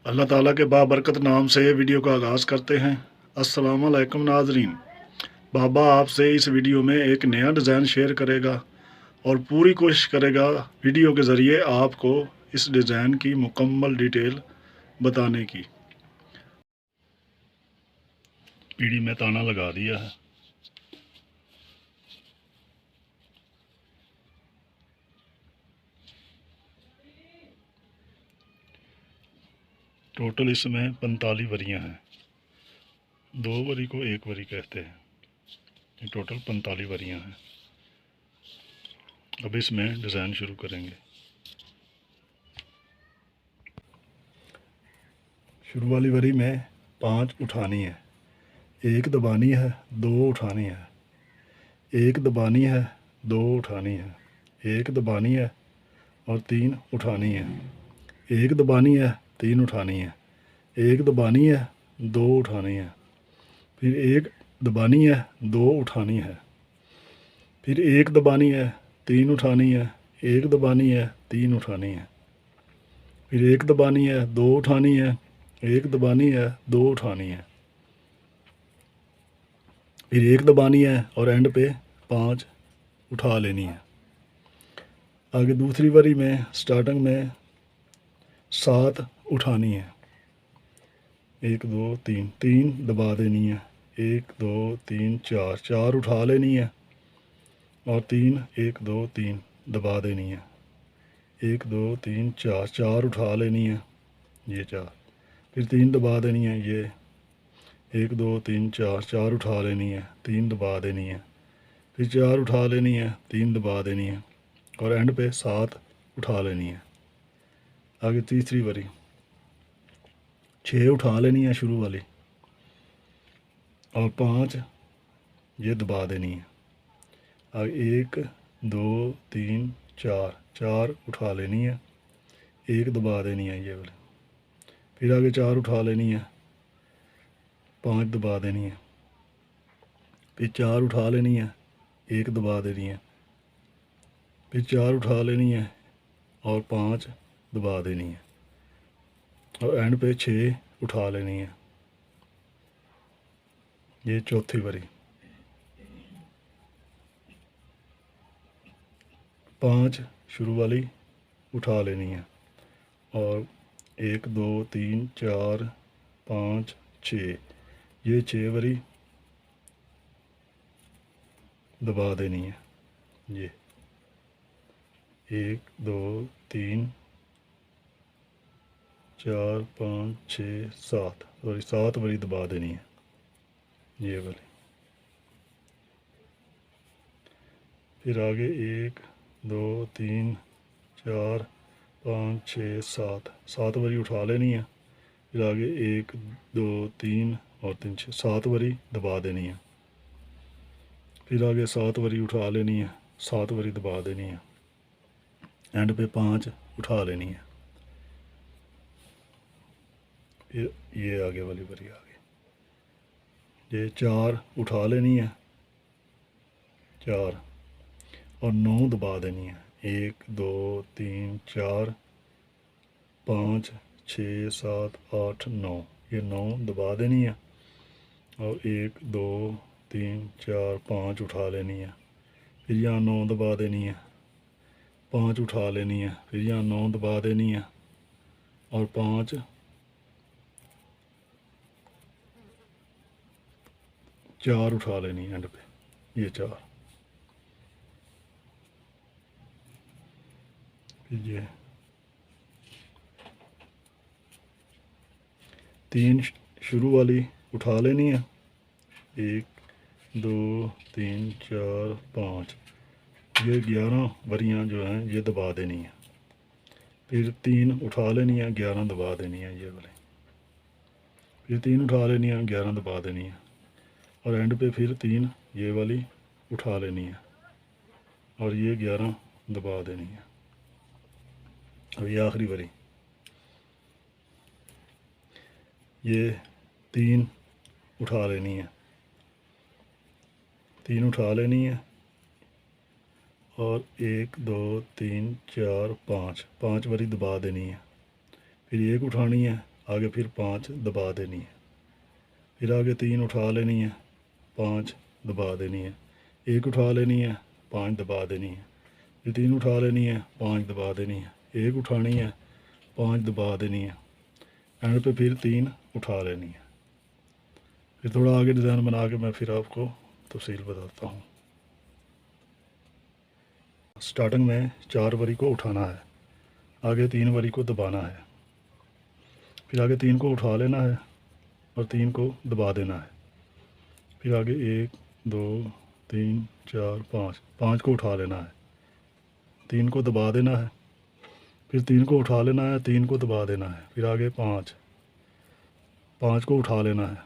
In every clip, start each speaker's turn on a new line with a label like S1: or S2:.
S1: अल्लाह ताला के बाबरकत नाम से वीडियो का आगाज़ करते हैं। अस्सलाम वालेकुम नाजरीन। बाबा आपसे इस वीडियो में एक नया डिज़ाइन शेयर करेगा और पूरी कोशिश करेगा वीडियो के ज़रिए आपको इस डिज़ाइन की मुकम्मल डिटेल बताने की। पीढ़ी में ताना लगा दिया है। टोटल इसमें 45 वरियाँ हैं। 2 वरी को 1 वरी कहते हैं। ये टोटल 45 वरियाँ हैं। अब इसमें डिज़ाइन शुरू करेंगे। शुरू वाली वरी में 5 उठानी है, 1 दबानी है, 2 उठानी है, 1 दबानी है, 2 उठानी है, 1 दबानी है और 3 उठानी है, 1 दबानी है, 3 उठानी है, 1 दबानी है, 2 उठानी है, फिर 1 दबानी है, 2 उठानी है, फिर 1 दबानी है, 3 उठानी है, 1 दबानी है, 3 उठानी है, फिर 1 दबानी है, 2 उठानी है, 1 दबानी है, 2 उठानी है, फिर 1 दबानी है और एंड पे 5 उठा लेनी है। आगे दूसरी वरी में स्टार्टिंग में 7 उठानी है, 1 2 3, 3 दबा देनी है, 1 2 3 4, 4 उठा लेनी है और 3 1 2 3 दबा देनी है, 1 2 3 4, 4 उठा लेनी है, ये 4, फिर 3 दबा देनी है, ये 1 2 3 4, 4 उठा लेनी है, 3 दबा देनी है, फिर 4 उठा लेनी है, 3 दबा देनी है और एंड पे 7 उठा लेनी है। आगे तीसरी वरी 6 उठा लेनी है शुरू वाली और 5 ये दबा देनी है। आगे 1 2 3 4, 4 उठा लेनी है, 1 दबा देनी है ये वाली, फिर आगे 4 उठा लेनी है, 5 दबा देनी है, फिर 4 उठा लेनी है, 1 दबा देनी है, फिर 4 उठा लेनी है और 5 दबा देनी है और एंड पे 6 उठा लेनी है। ये चौथी वरी 5 शुरू वाली उठा लेनी है और 1 2 3 4 5 6, ये 6 वरी दबा देनी है। ये 1 2 3 4 5 6 7, सॉरी 7 वरी दबा देनी है ये वाली। फिर आगे 1 2 3 4 5 6 7, 7 वरी उठा लेनी है, फिर आगे 1 2 3 और 3 6, 7 वरी दबा देनी है, फिर आगे 7 वरी उठा लेनी है, 7 वरी दबा देनी है, एंड पे 5 उठा लेनी है, फिर ये आगे वाली वरी आ गई। ये 4 उठा लेनी है, 4 और 9 दबा देनी है, 1 2 3 4 5 6 7 8 9, ये 9 दबा देनी है और 1 2 3 4 5 उठा लेनी है, फिर यहाँ 9 दबा देनी है, 5 उठा लेनी है, फिर यहाँ 9 दबा देनी है और 5 4 उठा लेनी है एंड पे, ये 4, फिर ये 3 शुरू वाली उठा लेनी है, 1 2 3 4 5, ये 11 वरियाँ जो हैं ये दबा देनी है, फिर 3 उठा लेनी है, 11 दबा देनी है ये वाली, फिर 3 उठा लेनी है, 11 दबा देनी है और एंड पे फिर 3 ये वाली उठा लेनी है और ये 11 दबा देनी है। अब ये आखिरी वरी, ये 3 उठा लेनी है, 3 उठा लेनी है और 1 2 3 4 5, 5 वरी दबा देनी है, फिर 1 उठानी है आगे फिर 5 दबा देनी है, फिर आगे 3 उठा लेनी है, 5 दबा देनी है, 1 उठा लेनी है, 5 दबा देनी है, फिर 3 उठा लेनी है, 5 दबा देनी है, 1 उठानी है, 5 दबा देनी है, एंड पे फिर 3 उठा लेनी है। फिर थोड़ा आगे डिज़ाइन बना के मैं फिर आपको तफसील बताता हूँ। स्टार्टिंग में 4 वरी को उठाना है, आगे 3 वरी को दबाना है, फिर आगे 3 को उठा लेना है और 3 को दबा देना है, फिर आगे 1 2 3 4 5 को उठा लेना है, 3 को दबा देना है, फिर 3 को उठा लेना है, 3 को दबा देना है, फिर आगे 5 को उठा लेना है,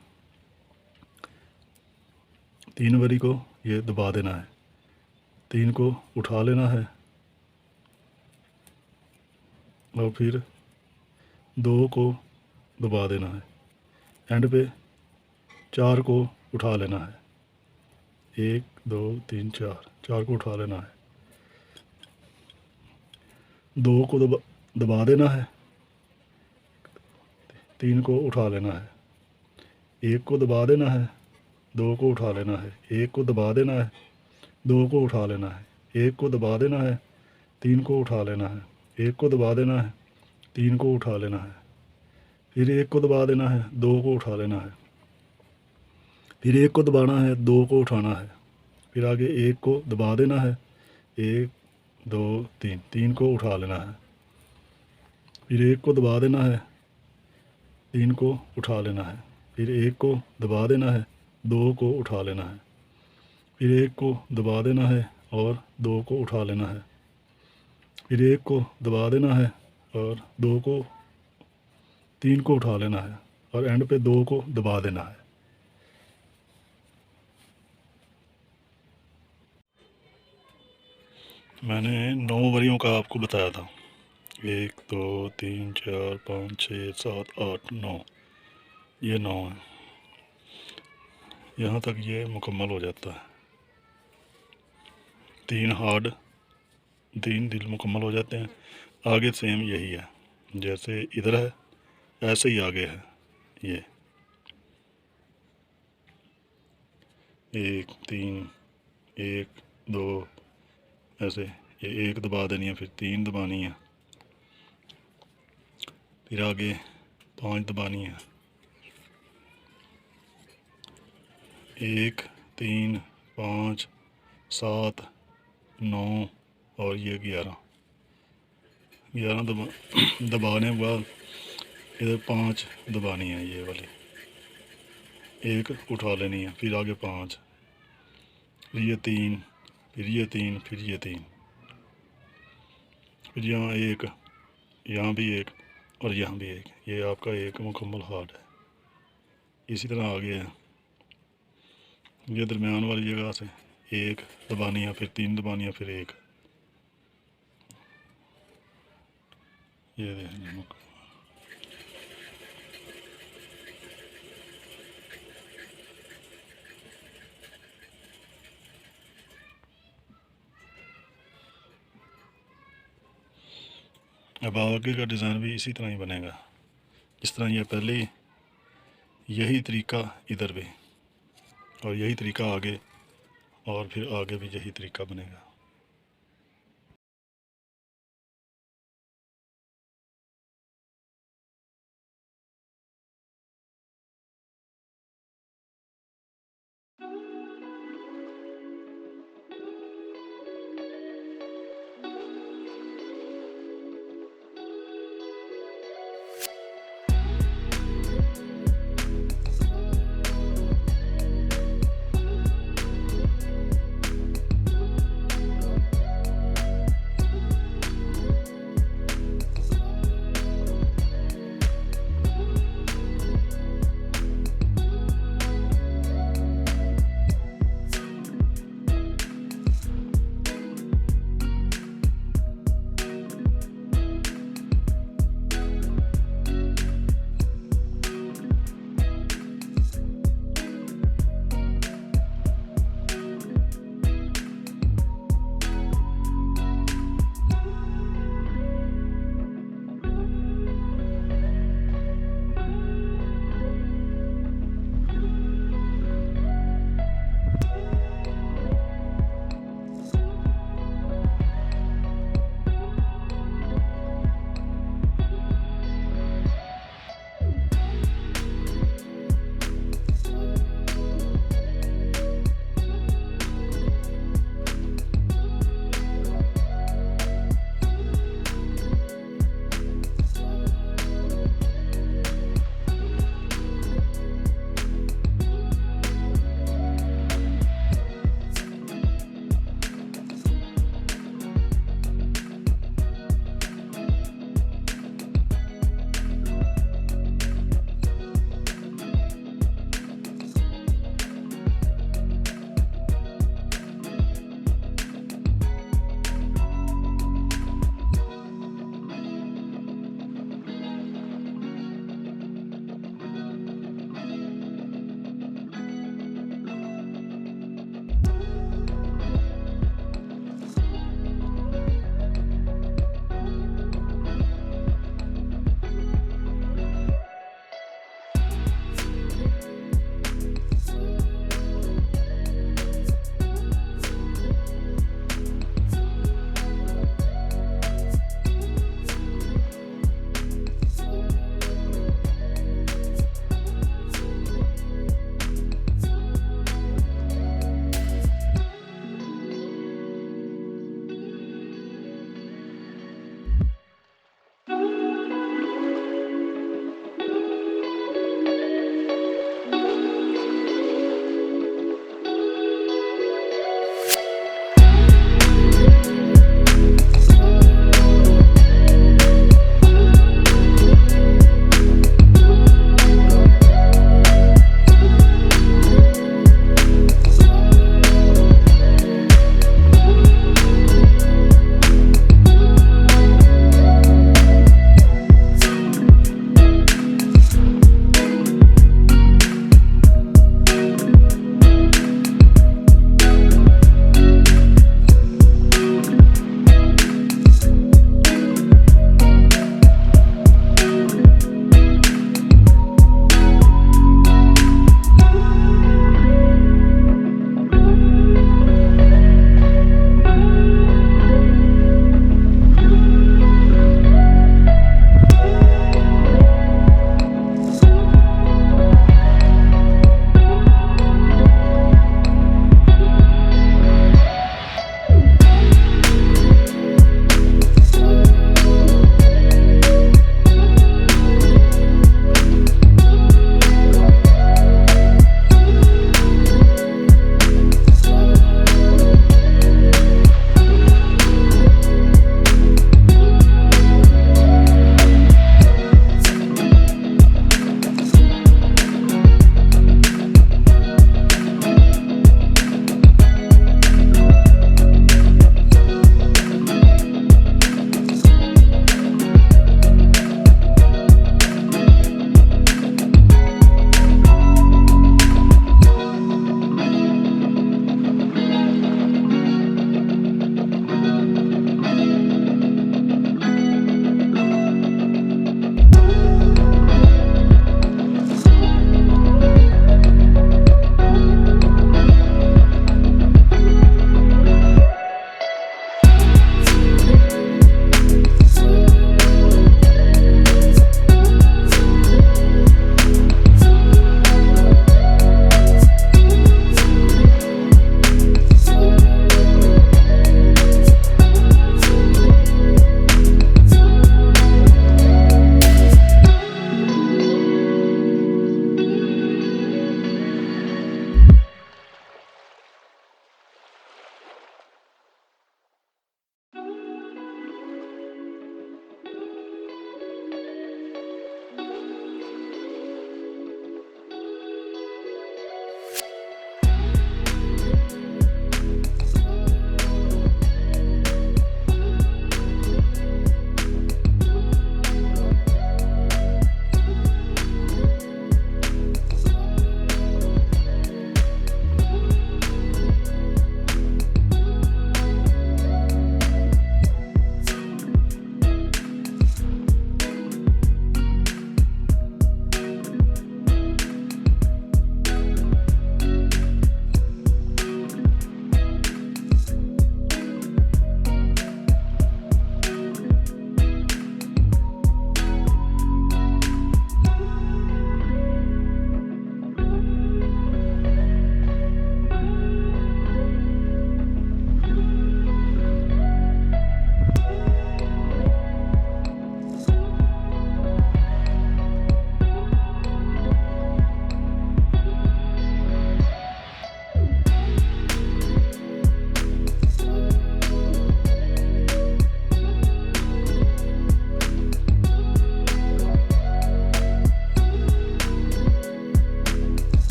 S1: 3 वरी को ये दबा देना है, 3 को उठा लेना है और फिर 2 को दबा देना है, एंड पे 4 को उठा लेना है, 1 2 3 4 को उठा लेना है, 2 को दबा देना है, 3 को उठा लेना है, 1 को दबा देना है, 2 को उठा लेना है, 1 को दबा देना है, 2 को उठा लेना है, 1 को दबा देना है, 3 को उठा लेना है, 1 को दबा देना है, 3 को उठा लेना है, फिर 1 को दबा देना है, 2 को उठा लेना है, फिर 1 को दबाना है, 2 को उठाना है, फिर आगे 1 को दबा देना है, 1 2 3 को उठा लेना है, फिर 1 को दबा देना है, 3 को उठा लेना है, फिर 1 को दबा देना है, 2 को उठा लेना है, फिर 1 को दबा देना है और 2 को उठा लेना है, फिर 1 को दबा देना है और 3 को उठा लेना है और एंड पे 2 को दबा देना है। मैंने 9 वरियों का आपको बताया था, 1 2 3 4 5 6 7 8 9, ये 9 है। यहाँ तक ये मुकम्मल हो जाता है, 3 हार्ड 3 दिल मुकम्मल हो जाते हैं। आगे सेम यही है, जैसे इधर है ऐसे ही आगे है, ये 1 3 1 2 ऐसे, ये 1 दबा देनी है, फिर 3 दबानी है, फिर आगे 5 दबानी है, 1 3 5 7 9 और ये 11 दबाने के बाद इधर 5 दबानी है, ये वाली 1 उठा लेनी है, फिर आगे 5, फिर ये 3, फिर ये 3, फिर ये 3, फिर यहाँ 1, यहाँ भी 1 और यहाँ भी 1, ये आपका एक मुकम्मल हार्ड है। इसी तरह आगे है, ये दरमियान वाली जगह से 1 दबानी है, फिर 3 दबानी है, फिर 1, ये देखें। अब आगे का डिज़ाइन भी इसी तरह ही बनेगा, जिस तरह ये पहले यही तरीका इधर भी और यही तरीका आगे, और फिर आगे भी यही तरीका बनेगा।